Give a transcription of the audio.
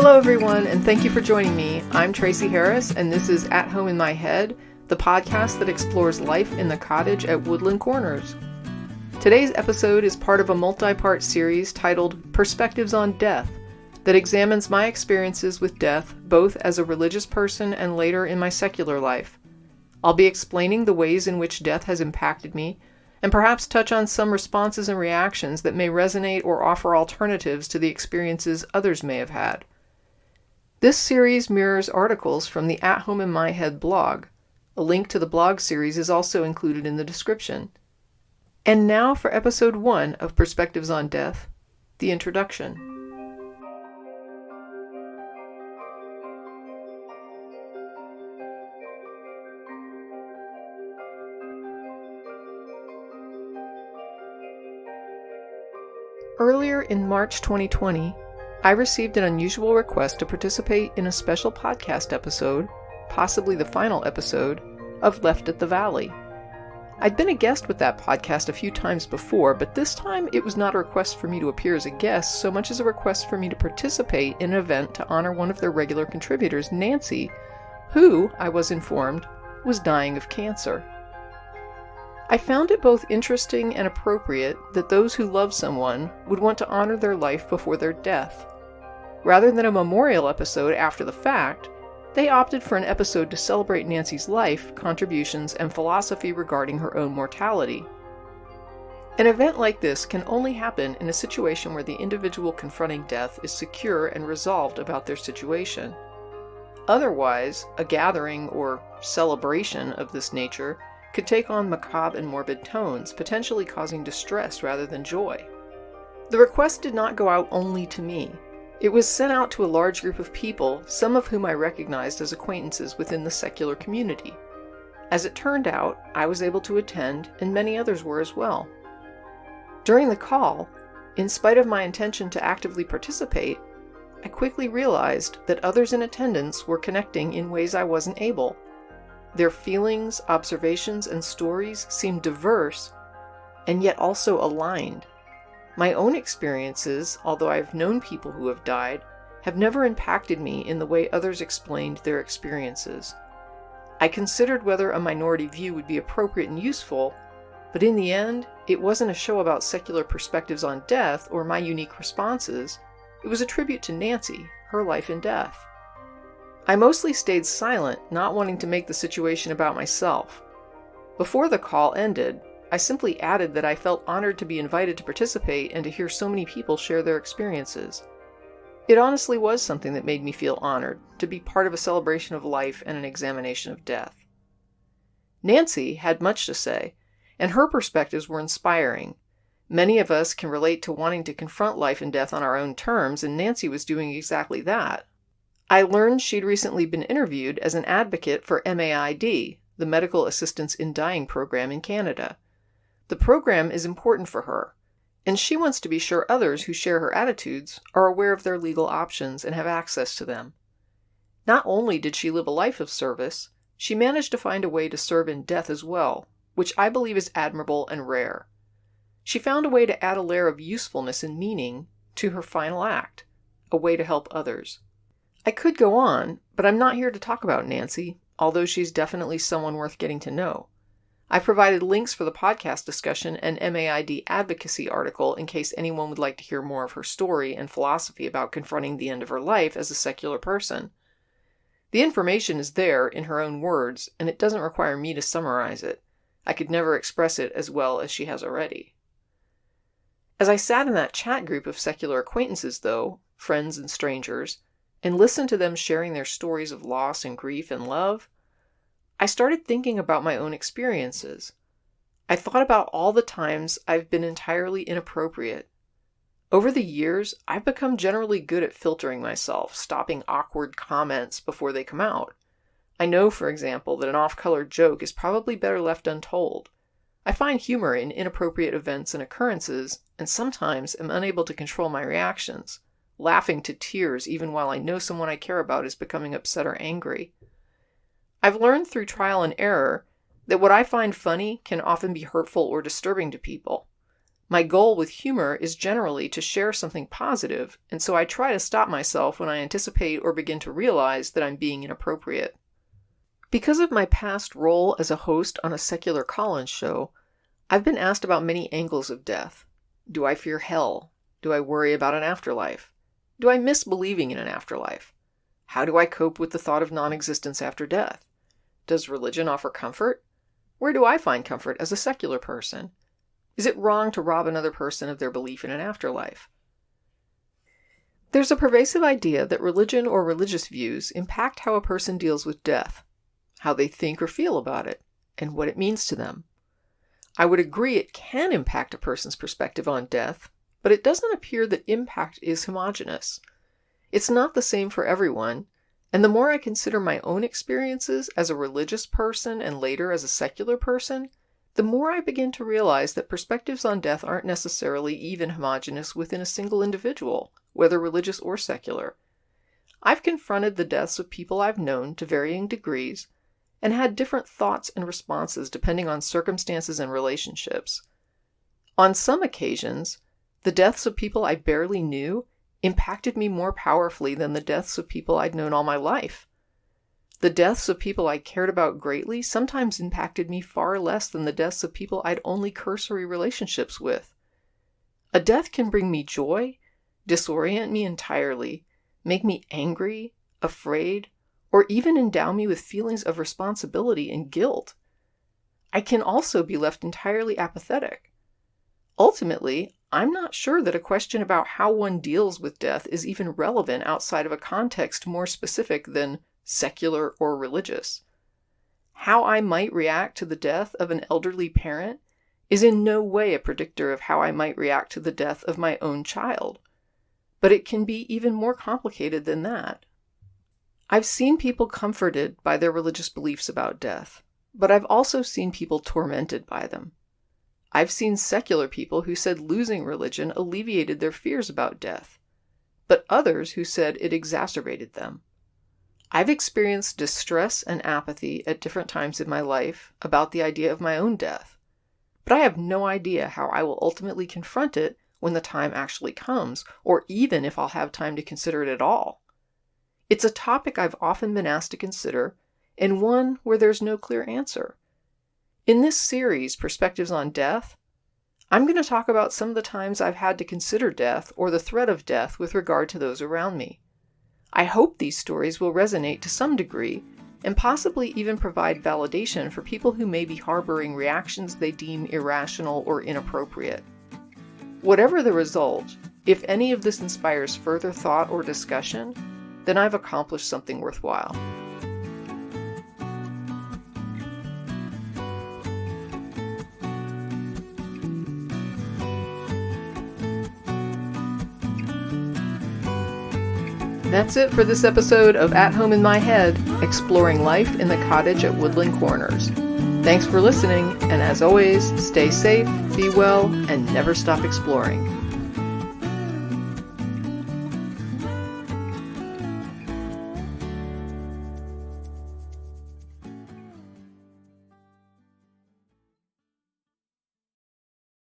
Hello everyone, and thank you for joining me. I'm Tracy Harris, and this is At Home in My Head, the podcast that explores life in the cottage at Woodland Corners. Today's episode is part of a multi-part series titled Perspectives on Death that examines my experiences with death both as a religious person and later in my secular life. I'll be explaining the ways in which death has impacted me, and perhaps touch on some responses and reactions that may resonate or offer alternatives to the experiences others may have had. This series mirrors articles from the At Home in My Head blog. A link to the blog series is also included in the description. And now for episode 1 of Perspectives on Death, the introduction. Earlier in March 2020, I received an unusual request to participate in a special podcast episode, possibly the final episode, of Left at the Valley. I'd been a guest with that podcast a few times before, but this time it was not a request for me to appear as a guest so much as a request for me to participate in an event to honor one of their regular contributors, Nancy, who, I was informed, was dying of cancer. I found it both interesting and appropriate that those who love someone would want to honor their life before their death. Rather than a memorial episode after the fact, they opted for an episode to celebrate Nancy's life, contributions, and philosophy regarding her own mortality. An event like this can only happen in a situation where the individual confronting death is secure and resolved about their situation. Otherwise, a gathering or celebration of this nature could take on macabre and morbid tones, potentially causing distress rather than joy. The request did not go out only to me. It was sent out to a large group of people, some of whom I recognized as acquaintances within the secular community. As it turned out, I was able to attend, and many others were as well. During the call, in spite of my intention to actively participate, I quickly realized that others in attendance were connecting in ways I wasn't able. Their feelings, observations, and stories seemed diverse, and yet also aligned. My own experiences, although I've known people who have died, have never impacted me in the way others explained their experiences. I considered whether a minority view would be appropriate and useful, but in the end, it wasn't a show about secular perspectives on death or my unique responses. It was a tribute to Nancy, her life and death. I mostly stayed silent, not wanting to make the situation about myself. Before the call ended, I simply added that I felt honored to be invited to participate and to hear so many people share their experiences. It honestly was something that made me feel honored, to be part of a celebration of life and an examination of death. Nancy had much to say, and her perspectives were inspiring. Many of us can relate to wanting to confront life and death on our own terms, and Nancy was doing exactly that. I learned she'd recently been interviewed as an advocate for MAID, the Medical Assistance in Dying program in Canada. The program is important for her, and she wants to be sure others who share her attitudes are aware of their legal options and have access to them. Not only did she live a life of service, she managed to find a way to serve in death as well, which I believe is admirable and rare. She found a way to add a layer of usefulness and meaning to her final act, a way to help others. I could go on, but I'm not here to talk about Nancy, although she's definitely someone worth getting to know. I provided links for the podcast discussion and MAID advocacy article in case anyone would like to hear more of her story and philosophy about confronting the end of her life as a secular person. The information is there in her own words, and it doesn't require me to summarize it. I could never express it as well as she has already. As I sat in that chat group of secular acquaintances, though, friends and strangers, and listened to them sharing their stories of loss and grief and love, I started thinking about my own experiences. I thought about all the times I've been entirely inappropriate. Over the years, I've become generally good at filtering myself, stopping awkward comments before they come out. I know, for example, that an off-color joke is probably better left untold. I find humor in inappropriate events and occurrences, and sometimes am unable to control my reactions, laughing to tears even while I know someone I care about is becoming upset or angry. I've learned through trial and error that what I find funny can often be hurtful or disturbing to people. My goal with humor is generally to share something positive, and so I try to stop myself when I anticipate or begin to realize that I'm being inappropriate. Because of my past role as a host on a secular call-in show, I've been asked about many angles of death. Do I fear hell? Do I worry about an afterlife? Do I miss believing in an afterlife? How do I cope with the thought of non-existence after death? Does religion offer comfort? Where do I find comfort as a secular person? Is it wrong to rob another person of their belief in an afterlife? There's a pervasive idea that religion or religious views impact how a person deals with death, how they think or feel about it, and what it means to them. I would agree it can impact a person's perspective on death, but it doesn't appear that impact is homogeneous. It's not the same for everyone, and the more I consider my own experiences as a religious person and later as a secular person, the more I begin to realize that perspectives on death aren't necessarily even homogeneous within a single individual, whether religious or secular. I've confronted the deaths of people I've known to varying degrees, and had different thoughts and responses depending on circumstances and relationships. On some occasions, the deaths of people I barely knew impacted me more powerfully than the deaths of people I'd known all my life. The deaths of people I cared about greatly sometimes impacted me far less than the deaths of people I'd only cursory relationships with. A death can bring me joy, disorient me entirely, make me angry, afraid, or even endow me with feelings of responsibility and guilt. I can also be left entirely apathetic. Ultimately, I'm not sure that a question about how one deals with death is even relevant outside of a context more specific than secular or religious. How I might react to the death of an elderly parent is in no way a predictor of how I might react to the death of my own child. But it can be even more complicated than that. I've seen people comforted by their religious beliefs about death, but I've also seen people tormented by them. I've seen secular people who said losing religion alleviated their fears about death, but others who said it exacerbated them. I've experienced distress and apathy at different times in my life about the idea of my own death, but I have no idea how I will ultimately confront it when the time actually comes, or even if I'll have time to consider it at all. It's a topic I've often been asked to consider, and one where there's no clear answer. In this series, Perspectives on Death, I'm going to talk about some of the times I've had to consider death or the threat of death with regard to those around me. I hope these stories will resonate to some degree and possibly even provide validation for people who may be harboring reactions they deem irrational or inappropriate. Whatever the result, if any of this inspires further thought or discussion, then I've accomplished something worthwhile. That's it for this episode of At Home in My Head, exploring life in the cottage at Woodland Corners. Thanks for listening, and as always, stay safe, be well, and never stop exploring.